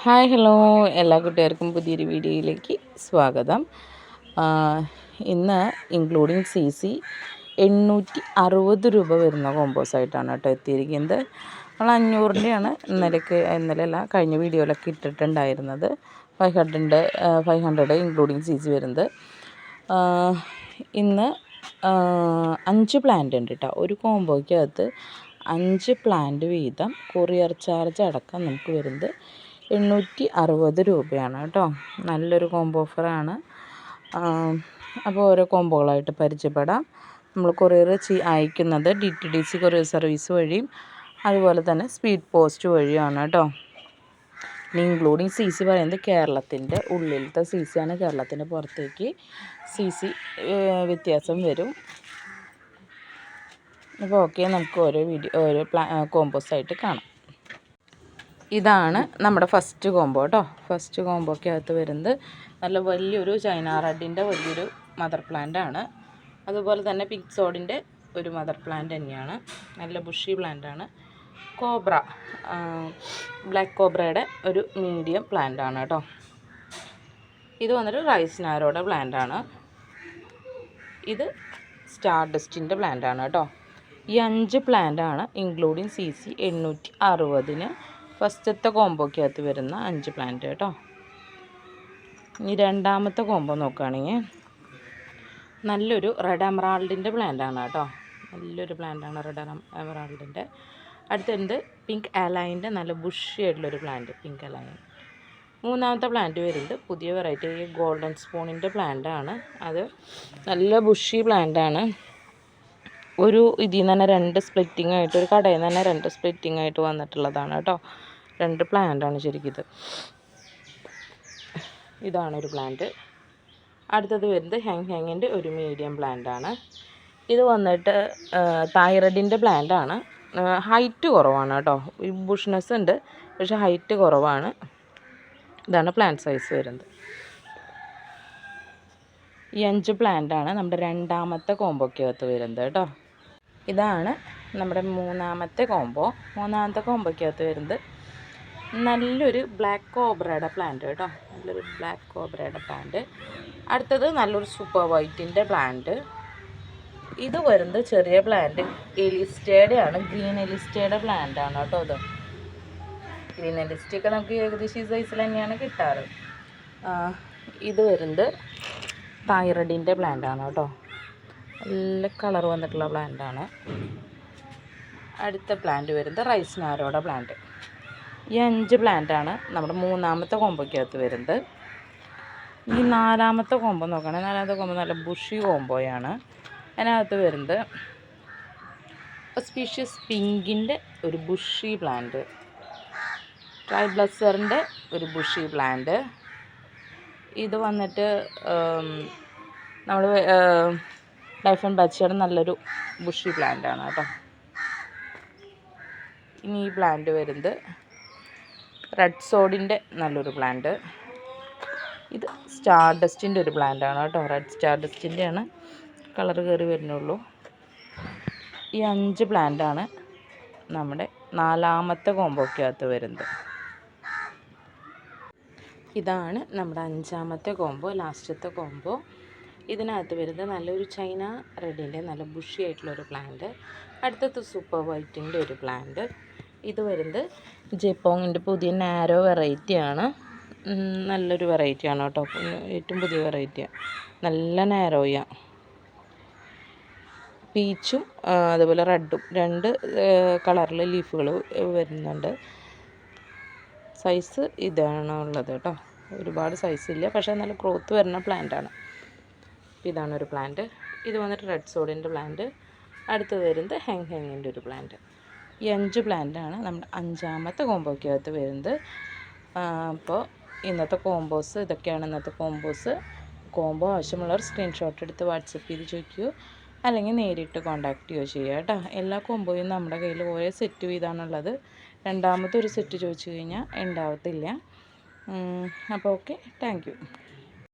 Hi hello എല്ലാ കൂട്ടുകാർക്കും പുതിയൊരു വീഡിയോയിലേക്ക് സ്വാഗതം. ഇന്ന് ഇൻക്ലൂഡിങ് CC 860 രൂപ വരുന്ന കോമ്പോസായിട്ടാണ് കേട്ടോ എത്തിയിരിക്കുന്നത്. നമ്മൾ 500-ൻ്റെയാണ് ഇന്നലെയല്ല കഴിഞ്ഞ വീഡിയോയിലൊക്കെ ഇട്ടിട്ടുണ്ടായിരുന്നത്. 500 ഇൻക്ലൂഡിങ് CC വരുന്നത്. ഇന്ന് 5 പ്ലാന്റ് ഉണ്ട് കേട്ടോ. ഒരു കോമ്പോയ്ക്കകത്ത് 5 പ്ലാന്റ് വീതം കൊറിയർ ചാർജ് അടക്കം നമുക്ക് വരുന്നത് 860 രൂപയാണ് കേട്ടോ. നല്ലൊരു കോംബോ ഓഫറാണ്. അപ്പോൾ ഓരോ കോംബോകളായിട്ട് പരിചയപ്പെടാം. നമ്മൾ കൊറിയർ അയക്കുന്നത് DTDC കൊറിയർ സർവീസ് വഴിയും അതുപോലെ തന്നെ സ്പീഡ് പോസ്റ്റ് വഴിയാണ് കേട്ടോ. ഇൻക്ലൂഡിങ് CC പറയുന്നത് കേരളത്തിൻ്റെ ഉള്ളിലത്തെ CC ആണ്. കേരളത്തിൻ്റെ പുറത്തേക്ക് CC വ്യത്യാസം വരും. അപ്പോൾ ഓക്കെ, നമുക്ക് ഓരോ കോമ്പോസായിട്ട് കാണാം. ഇതാണ് നമ്മുടെ ഫസ്റ്റ് കോംബോ കേട്ടോ. ഫസ്റ്റ് കോംബോക്കകത്ത് വരുന്നത് നല്ല വലിയൊരു ചൈന റെഡിൻ്റെ വലിയൊരു മദർ പ്ലാന്റ് ആണ്. അതുപോലെ തന്നെ പിക്സോഡിൻ്റെ ഒരു മദർ പ്ലാന്റ് തന്നെയാണ്. നല്ല ബുഷി പ്ലാന്റ് ആണ്. കോബ്ര, ബ്ലാക്ക് കോബ്രയുടെ ഒരു മീഡിയം പ്ലാന്റ് ആണ് കേട്ടോ. ഇത് വന്നിട്ട് റൈസ് നാരോയുടെ പ്ലാന്റ് ആണ്. ഇത് സ്റ്റാർ ഡസ്റ്റിൻ്റെ പ്ലാന്റ് ആണ് കേട്ടോ. ഈ 5 പ്ലാന്റ് ആണ് ഇൻക്ലൂഡിങ് CC 860-ന് ഫസ്റ്റത്തെ കോംബോക്കകത്ത് വരുന്ന 5 പ്ലാന്റ് കേട്ടോ. ഇനി രണ്ടാമത്തെ കോംബോ നോക്കുകയാണെങ്കിൽ നല്ലൊരു റെഡ് എമറാൾഡിൻ്റെ പ്ലാന്റ് ആണ് കേട്ടോ. നല്ലൊരു പ്ലാന്റ് ആണ് റെഡ് എമറാൾഡിൻ്റെ. അടുത്തത് പിങ്ക് അലൈൻ്റെ നല്ല ബുഷി ആയിട്ടുള്ളൊരു പ്ലാന്റ്, പിങ്ക് അലൈൻ. മൂന്നാമത്തെ പ്ലാന്റ് വരുന്നത് പുതിയ വെറൈറ്റി ഗോൾഡൻ സ്പൂണിൻ്റെ പ്ലാന്റ് ആണ്. അത് നല്ല ബുഷി പ്ലാന്റ് ആണ്. ഒരു ഇതിൽ നിന്ന് തന്നെ 2 സ്പ്ലിറ്റിംഗ് ആയിട്ട്, ഒരു കടയിൽ നിന്ന് തന്നെ 2 സ്പ്ലിറ്റിംഗ് ആയിട്ട് വന്നിട്ടുള്ളതാണ് കേട്ടോ. 2 പ്ലാന്റ് ആണ് ശരിക്കും ഇത്. ഇതാണൊരു പ്ലാന്റ്. അടുത്തത് വരുന്നത് ഹാങ്ങിൻ്റെ ഒരു മീഡിയം പ്ലാന്റ് ആണ്. ഇത് വന്നിട്ട് തൈറോയിഡിൻ്റെ പ്ലാന്റ് ആണ്. ഹൈറ്റ് കുറവാണ് കേട്ടോ. ബുഷ്നെസ് ഉണ്ട്, പക്ഷെ ഹൈറ്റ് കുറവാണ്. ഇതാണ് പ്ലാന്റ് സൈസ് വരുന്നത്. ഈ 5 പ്ലാന്റ് ആണ് നമ്മുടെ രണ്ടാമത്തെ കോംബോക്കകത്ത് വരുന്നത് കേട്ടോ. ഇതാണ് നമ്മുടെ മൂന്നാമത്തെ കോംബോ. മൂന്നാമത്തെ കോംബോക്കകത്ത് വരുന്നത് നല്ലൊരു ബ്ലാക്ക് കോബ്രയുടെ പ്ലാന്റ് കേട്ടോ. നല്ലൊരു ബ്ലാക്ക് കോബ്രയുടെ പ്ലാന്റ്. അടുത്തത് നല്ലൊരു സൂപ്പർ വൈറ്റിൻ്റെ പ്ലാന്റ്. ഇത് വരുന്നത് ചെറിയ പ്ലാന്റ് എലിസ്റ്റയുടെ ആണ്. ഗ്രീൻ എലിസ്റ്റയുടെ പ്ലാന്റ് ആണ് കേട്ടോ. ഇത് ഗ്രീൻ എലിസ്റ്റയൊക്കെ നമുക്ക് ഏകദേശം ഈ സൈസിൽ തന്നെയാണ് കിട്ടാറ്. ഇത് വരുന്നത് തൈറോയിഡിൻ്റെ പ്ലാന്റ് ആണ് കേട്ടോ. നല്ല കളർ വന്നിട്ടുള്ള പ്ലാന്റ് ആണ്. അടുത്ത പ്ലാന്റ് വരുന്നത് റൈസ് നാരോയുടെ പ്ലാന്റ്. ഈ 5 പ്ലാന്റ് ആണ് നമ്മുടെ മൂന്നാമത്തെ കോംബോയ്ക്കകത്ത് വരുന്നത്. ഈ നാലാമത്തെ കോംബോ നോക്കുകയാണെങ്കിൽ നാലാമത്തെ കോംബോ നല്ല ബുഷി കോംബോയാണ്. അതിനകത്ത് വരുന്നത് സ്പീഷ്യസ് പിങ്കിൻ്റെ ഒരു ബുഷി പ്ലാന്റ്, ട്രൈ ബ്ലസറിൻ്റെ ഒരു ബുഷി പ്ലാന്റ്. ഇത് വന്നിട്ട് നമ്മൾ ലൈഫ് ആൻഡ് ബച്ചയുടെ നല്ലൊരു ബുഷി പ്ലാന്റ് ആണ് കേട്ടോ. ഇനി ഈ പ്ലാന്റ് വരുന്നത് റെഡ് സോഡിൻ്റെ നല്ലൊരു പ്ലാന്റ്. ഇത് സ്റ്റാർ ഡസ്റ്റിൻ്റെ ഒരു പ്ലാന്റ് ആണ് കേട്ടോ. റെഡ് സ്റ്റാർ ഡസ്റ്റിൻ്റെ ആണ്. കളർ കയറി വരുന്നുള്ളൂ. ഈ 5 പ്ലാന്റ് ആണ് നമ്മുടെ നാലാമത്തെ കോംബോക്കകത്ത് വരുന്നത്. ഇതാണ് നമ്മുടെ 5ാമത്തെ കോംബോ, ലാസ്റ്റത്തെ കോംബോ. ഇതിനകത്ത് വരുന്നത് നല്ലൊരു ചൈന റെഡിൻ്റെ നല്ല ബുഷി ആയിട്ടുള്ളൊരു പ്ലാന്റ്. അടുത്തത് സൂപ്പർ വൈറ്റിൻ്റെ ഒരു പ്ലാന്റ്. ഇത് വരുന്നത് ജെപ്പോങ്ങിൻ്റെ പുതിയ നാരോ വെറൈറ്റിയാണ്. നല്ലൊരു വെറൈറ്റിയാണ് കേട്ടോ. ഏറ്റവും പുതിയ വെറൈറ്റിയാണ്. നല്ല നാരോയാണ്. പീച്ചും അതുപോലെ റെഡും 2 കളറിൽ ലീഫുകൾ വരുന്നുണ്ട്. സൈസ് ഇതാണ് ഉള്ളത് കേട്ടോ. ഒരുപാട് സൈസില്ല, പക്ഷേ നല്ല ഗ്രോത്ത് വരുന്ന പ്ലാന്റാണ്. ഇതാണൊരു പ്ലാന്റ്. ഇത് വന്നിട്ട് റെഡ് സോഡിൻ്റെ പ്ലാന്റ്. അടുത്തത് വരുന്നത് ഹാങ്ങിൻ്റെ ഒരു പ്ലാന്റ്. ഈ 5 പ്ലാന്റാണ് നമ്മുടെ 5ാമത്തെ കോംബോയ്ക്കകത്ത് വരുന്നത്. അപ്പോൾ ഇന്നത്തെ കോംബോസ് ഇതൊക്കെയാണ്. ഇന്നത്തെ കോംബോ ആവശ്യമുള്ളവർ സ്ക്രീൻഷോട്ട് എടുത്ത് വാട്സപ്പ് ചെയ്ത് ചോദിക്കുകയോ അല്ലെങ്കിൽ നേരിട്ട് കോൺടാക്റ്റ് ചെയ്യുകയോ ചെയ്യുക കേട്ടോ. എല്ലാ കോംബോയും നമ്മുടെ കയ്യിൽ ഓരോ സെറ്റ് വീതമാണുള്ളത്. രണ്ടാമത്തെ ഒരു സെറ്റ് ചോദിച്ചു കഴിഞ്ഞാൽ ഉണ്ടാവത്തില്ല. അപ്പോൾ ഓക്കെ, താങ്ക് യു.